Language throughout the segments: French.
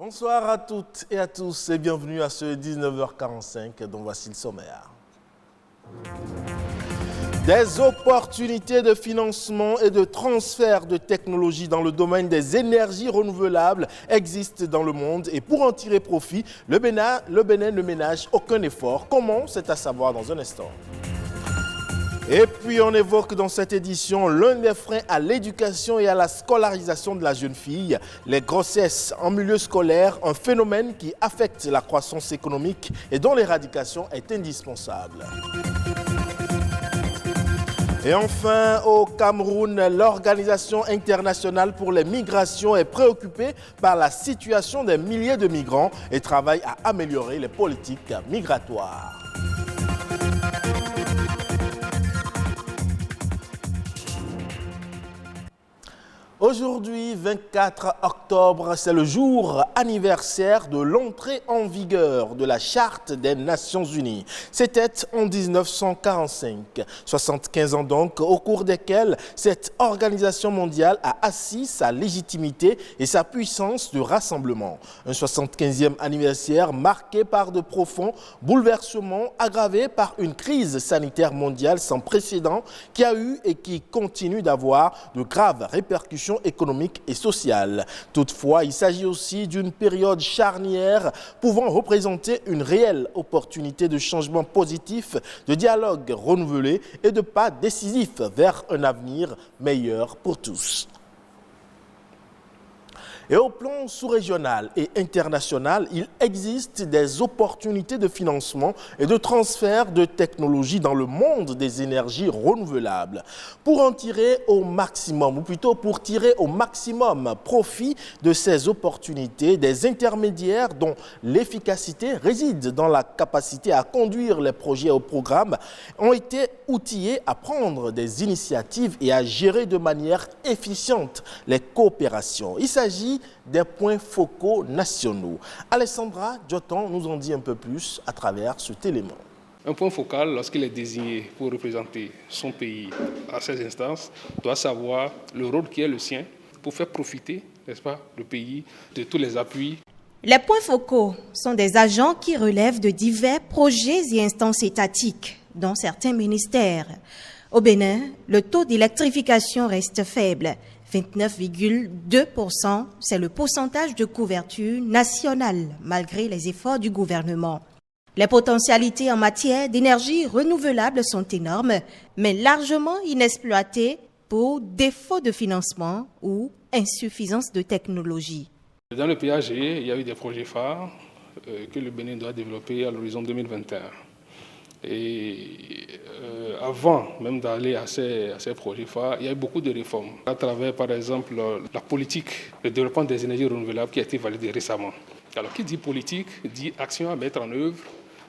Bonsoir à toutes et à tous et bienvenue à ce 19h45 dont voici le sommaire. Des opportunités de financement et de transfert de technologies dans le domaine des énergies renouvelables existent dans le monde et pour en tirer profit, le Bénin ne ménage aucun effort. Comment? C'est à savoir dans un instant. Et puis on évoque dans cette édition l'un des freins à l'éducation et à la scolarisation de la jeune fille, les grossesses en milieu scolaire, un phénomène qui affecte la croissance économique et dont l'éradication est indispensable. Et enfin, au Cameroun, l'Organisation internationale pour les migrations est préoccupée par la situation des milliers de migrants et travaille à améliorer les politiques migratoires. Aujourd'hui, 24 octobre, c'est le jour anniversaire de l'entrée en vigueur de la Charte des Nations Unies. C'était en 1945, 75 ans donc, au cours desquels cette organisation mondiale a assis sa légitimité et sa puissance de rassemblement. Un 75e anniversaire marqué par de profonds bouleversements aggravés par une crise sanitaire mondiale sans précédent qui a eu et qui continue d'avoir de graves répercussions économique et sociale. Toutefois, il s'agit aussi d'une période charnière pouvant représenter une réelle opportunité de changement positif, de dialogue renouvelé et de pas décisif vers un avenir meilleur pour tous. Et au plan sous-régional et international, il existe des opportunités de financement et de transfert de technologies dans le monde des énergies renouvelables. Pour en tirer au maximum, ou plutôt pour tirer au maximum profit de ces opportunités, des intermédiaires dont l'efficacité réside dans la capacité à conduire les projets au programme ont été outillés à prendre des initiatives et à gérer de manière efficiente les coopérations. Il s'agit des points focaux nationaux. Alessandra Dioton nous en dit un peu plus à travers cet élément. Un point focal, lorsqu'il est désigné pour représenter son pays à ces instances, doit savoir le rôle qui est le sien pour faire profiter, n'est-ce pas, le pays de tous les appuis. Les points focaux sont des agents qui relèvent de divers projets et instances étatiques, dont certains ministères. Au Bénin, le taux d'électrification reste faible. 29,2%, c'est le pourcentage de couverture nationale, malgré les efforts du gouvernement. Les potentialités en matière d'énergie renouvelable sont énormes, mais largement inexploitées pour défaut de financement ou insuffisance de technologie. Dans le PAG, il y a eu des projets phares que le Bénin doit développer à l'horizon 2021. Et avant même d'aller à ces projets phares, il y a eu beaucoup de réformes. À travers, par exemple, la politique de développement des énergies renouvelables qui a été validée récemment. Alors, qui dit politique, dit action à mettre en œuvre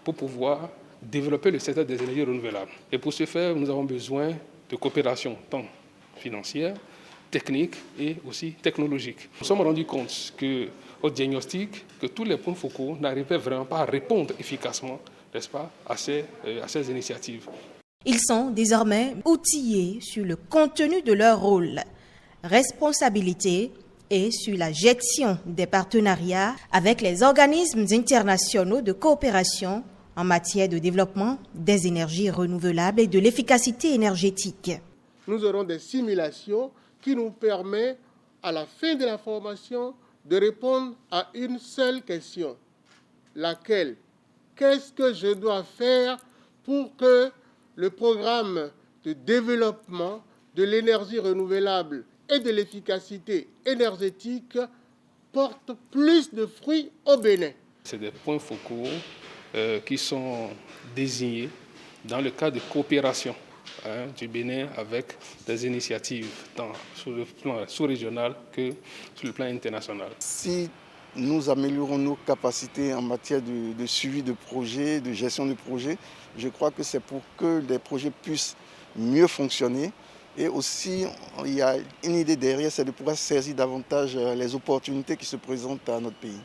pour pouvoir développer le secteur des énergies renouvelables. Et pour ce faire, nous avons besoin de coopération, tant financière, technique et aussi technologique. Nous nous sommes rendus compte au diagnostic que tous les points focaux n'arrivaient vraiment pas à répondre efficacement, n'est-ce pas, à ces initiatives. Ils sont désormais outillés sur le contenu de leur rôle, responsabilité et sur la gestion des partenariats avec les organismes internationaux de coopération en matière de développement des énergies renouvelables et de l'efficacité énergétique. Nous aurons des simulations qui nous permettent, à la fin de la formation, de répondre à une seule question, laquelle: qu'est-ce que je dois faire pour que le programme de développement de l'énergie renouvelable et de l'efficacité énergétique porte plus de fruits au Bénin? C'est des points focaux qui sont désignés dans le cadre de coopération du Bénin avec des initiatives tant sur le plan sous-régional que sur le plan international. Si nous améliorons nos capacités en matière de suivi de projets, de gestion de projets, je crois que c'est pour que les projets puissent mieux fonctionner. Et aussi, il y a une idée derrière, c'est de pouvoir saisir davantage les opportunités qui se présentent à notre pays.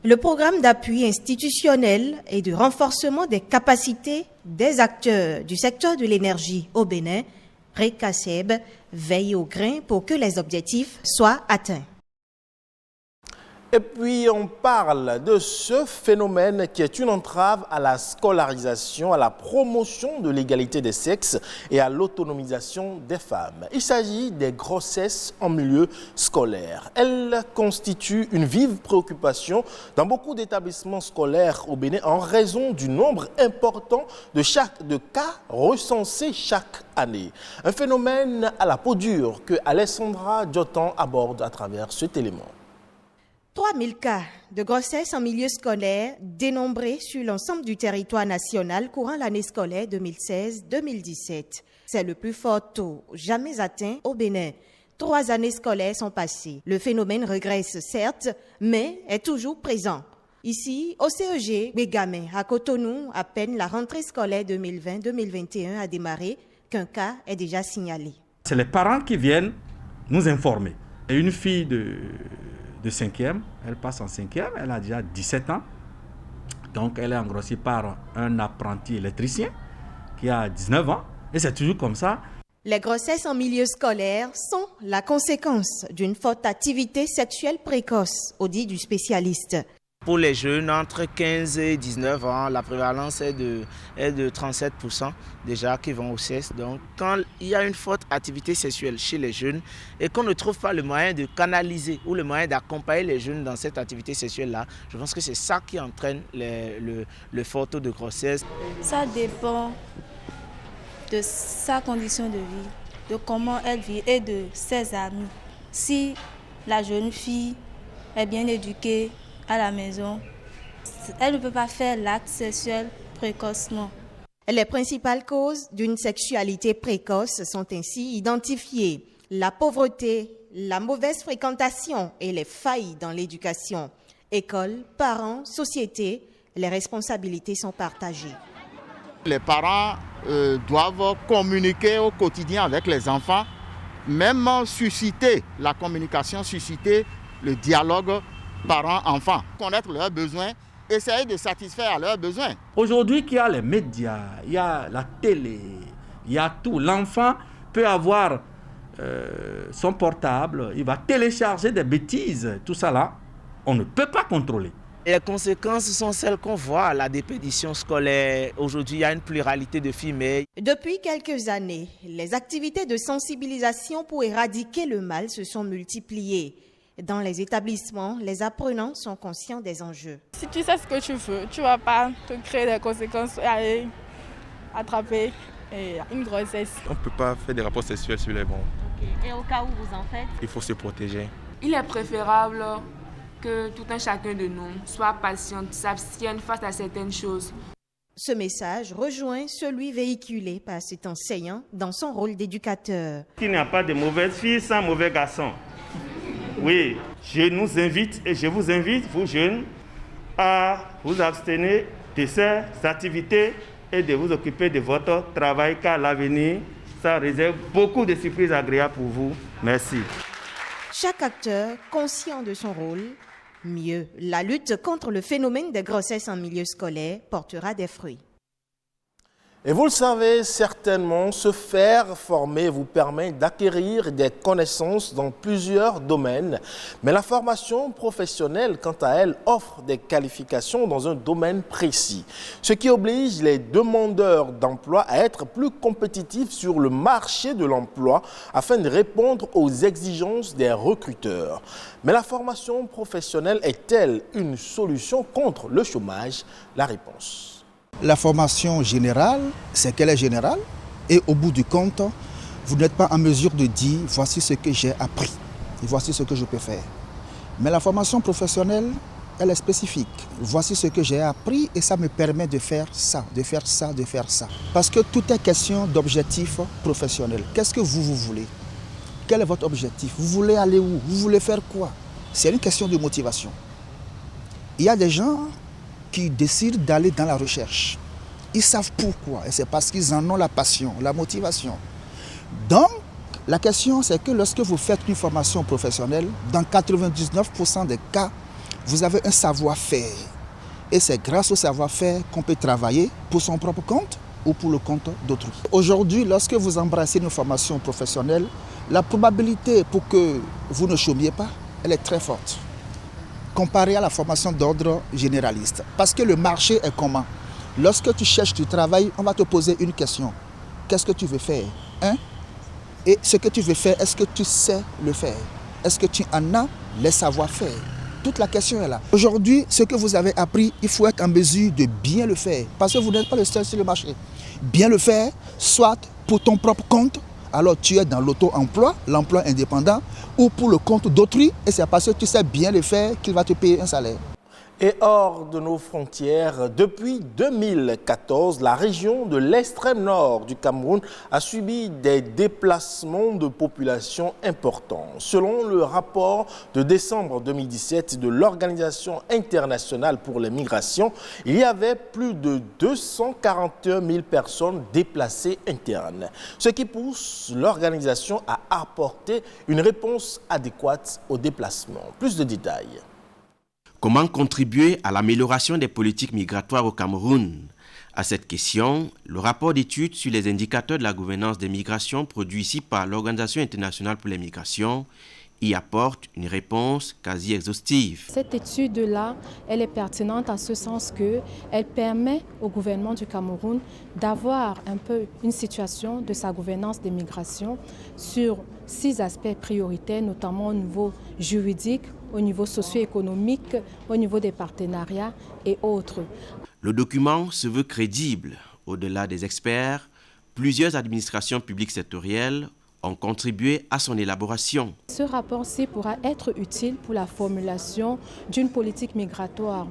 Le programme d'appui institutionnel et de renforcement des capacités des acteurs du secteur de l'énergie au Bénin, RECASEB, veille au grain pour que les objectifs soient atteints. Et puis on parle de ce phénomène qui est une entrave à la scolarisation, à la promotion de l'égalité des sexes et à l'autonomisation des femmes. Il s'agit des grossesses en milieu scolaire. Elles constituent une vive préoccupation dans beaucoup d'établissements scolaires au Bénin en raison du nombre important de cas recensés chaque année. Un phénomène à la peau dure que Alessandra Diotan aborde à travers cet élément. 3000 cas de grossesse en milieu scolaire dénombrés sur l'ensemble du territoire national courant l'année scolaire 2016-2017. C'est le plus fort taux jamais atteint au Bénin. 3 années scolaires sont passées. Le phénomène régresse certes, mais est toujours présent. Ici, au CEG Bégamé, à Cotonou, à peine la rentrée scolaire 2020-2021 a démarré, qu'un cas est déjà signalé. C'est les parents qui viennent nous informer. Et une fille de 5e, elle passe en 5e, elle a déjà 17 ans. Donc elle est engrossée par un apprenti électricien qui a 19 ans. Et c'est toujours comme ça. Les grossesses en milieu scolaire sont la conséquence d'une forte activité sexuelle précoce, au dit du spécialiste. Pour les jeunes entre 15 et 19 ans, la prévalence est de 37% déjà qui vont au sexe. Donc quand il y a une forte activité sexuelle chez les jeunes et qu'on ne trouve pas le moyen de canaliser ou le moyen d'accompagner les jeunes dans cette activité sexuelle-là, je pense que c'est ça qui entraîne le fort taux de grossesse. Ça dépend de sa condition de vie, de comment elle vit et de ses amis. Si la jeune fille est bien éduquée, à la maison, elle ne peut pas faire l'acte sexuel précocement. Les principales causes d'une sexualité précoce sont ainsi identifiées. La pauvreté, la mauvaise fréquentation et les failles dans l'éducation. École, parents, société, les responsabilités sont partagées. Les parents doivent communiquer au quotidien avec les enfants, même susciter la communication, susciter le dialogue parents-enfants, connaître leurs besoins, essayer de satisfaire leurs besoins. Aujourd'hui, il y a les médias, il y a la télé, il y a tout. L'enfant peut avoir son portable, il va télécharger des bêtises, tout ça là, on ne peut pas contrôler. Et les conséquences sont celles qu'on voit à la dépédition scolaire. Aujourd'hui, il y a une pluralité de femelles. Depuis quelques années, les activités de sensibilisation pour éradiquer le mal se sont multipliées. Dans les établissements, les apprenants sont conscients des enjeux. Si tu sais ce que tu veux, tu ne vas pas te créer des conséquences et aller attraper une grossesse. On ne peut pas faire des rapports sexuels sur les bancs. Okay. Et au cas où vous en faites? Il faut se protéger. Il est préférable que tout un chacun de nous soit patient, s'abstienne face à certaines choses. Ce message rejoint celui véhiculé par cet enseignant dans son rôle d'éducateur. Il n'y a pas de mauvaises filles sans mauvais garçons. Oui, je nous invite et je vous invite, vous jeunes, à vous abstenir de ces activités et de vous occuper de votre travail car l'avenir, ça réserve beaucoup de surprises agréables pour vous. Merci. Chaque acteur conscient de son rôle, mieux, la lutte contre le phénomène des grossesses en milieu scolaire portera des fruits. Et vous le savez certainement, se faire former vous permet d'acquérir des connaissances dans plusieurs domaines. Mais la formation professionnelle, quant à elle, offre des qualifications dans un domaine précis. Ce qui oblige les demandeurs d'emploi à être plus compétitifs sur le marché de l'emploi afin de répondre aux exigences des recruteurs. Mais la formation professionnelle est-elle une solution contre le chômage? La réponse. La formation générale, c'est qu'elle est générale et au bout du compte, vous n'êtes pas en mesure de dire voici ce que j'ai appris et voici ce que je peux faire. Mais la formation professionnelle, elle est spécifique. Voici ce que j'ai appris et ça me permet de faire ça, de faire ça, de faire ça. Parce que tout est question d'objectif professionnel. Qu'est-ce que vous voulez? Quel est votre objectif? Vous voulez aller où? Vous voulez faire quoi? C'est une question de motivation. Il y a des gens qui décident d'aller dans la recherche. Ils savent pourquoi et c'est parce qu'ils en ont la passion, la motivation. Donc, la question c'est que lorsque vous faites une formation professionnelle, dans 99% des cas, vous avez un savoir-faire. Et c'est grâce au savoir-faire qu'on peut travailler pour son propre compte ou pour le compte d'autrui. Aujourd'hui, lorsque vous embrassez une formation professionnelle, la probabilité pour que vous ne chômiez pas, elle est très forte. comparé à la formation d'ordre généraliste. Parce que le marché est comment? Lorsque tu cherches du travail, on va te poser une question. Qu'est-ce que tu veux faire? Et ce que tu veux faire, est-ce que tu sais le faire? Est-ce que tu en as les savoir-faire? Toute la question est là. Aujourd'hui, ce que vous avez appris, il faut être en mesure de bien le faire. Parce que vous n'êtes pas le seul sur le marché. Bien le faire, soit pour ton propre compte, alors tu es dans l'auto-emploi, l'emploi indépendant, ou pour le compte d'autrui, et c'est parce que tu sais bien le faire qu'il va te payer un salaire. Et hors de nos frontières, depuis 2014, la région de l'extrême nord du Cameroun a subi des déplacements de population importants. Selon le rapport de décembre 2017 de l'Organisation internationale pour les migrations, il y avait plus de 241 000 personnes déplacées internes, ce qui pousse l'organisation à apporter une réponse adéquate aux déplacements. Plus de détails. Comment contribuer à l'amélioration des politiques migratoires au Cameroun? À cette question, le rapport d'étude sur les indicateurs de la gouvernance des migrations produit ici par l'Organisation internationale pour les migrations y apporte une réponse quasi exhaustive. Cette étude-là, elle est pertinente en ce sens qu'elle permet au gouvernement du Cameroun d'avoir un peu une situation de sa gouvernance des migrations sur 6 aspects prioritaires, notamment au niveau juridique, au niveau socio-économique, au niveau des partenariats et autres. Le document se veut crédible. Au-delà des experts, plusieurs administrations publiques sectorielles ont contribué à son élaboration. Ce rapport-ci pourra être utile pour la formulation d'une politique migratoire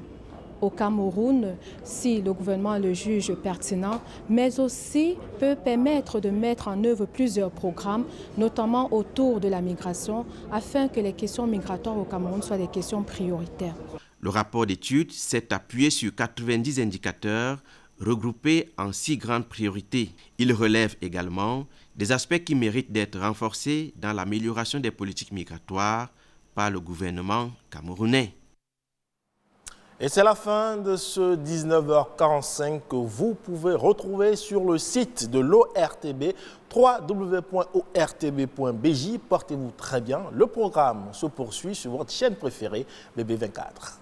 au Cameroun si le gouvernement le juge pertinent, mais aussi peut permettre de mettre en œuvre plusieurs programmes, notamment autour de la migration, afin que les questions migratoires au Cameroun soient des questions prioritaires. Le rapport d'étude s'est appuyé sur 90 indicateurs regroupés en 6 grandes priorités. Il relève également des aspects qui méritent d'être renforcés dans l'amélioration des politiques migratoires par le gouvernement camerounais. Et c'est la fin de ce 19h45 que vous pouvez retrouver sur le site de l'ORTB, www.ortb.bj. Portez-vous très bien. Le programme se poursuit sur votre chaîne préférée, BB24.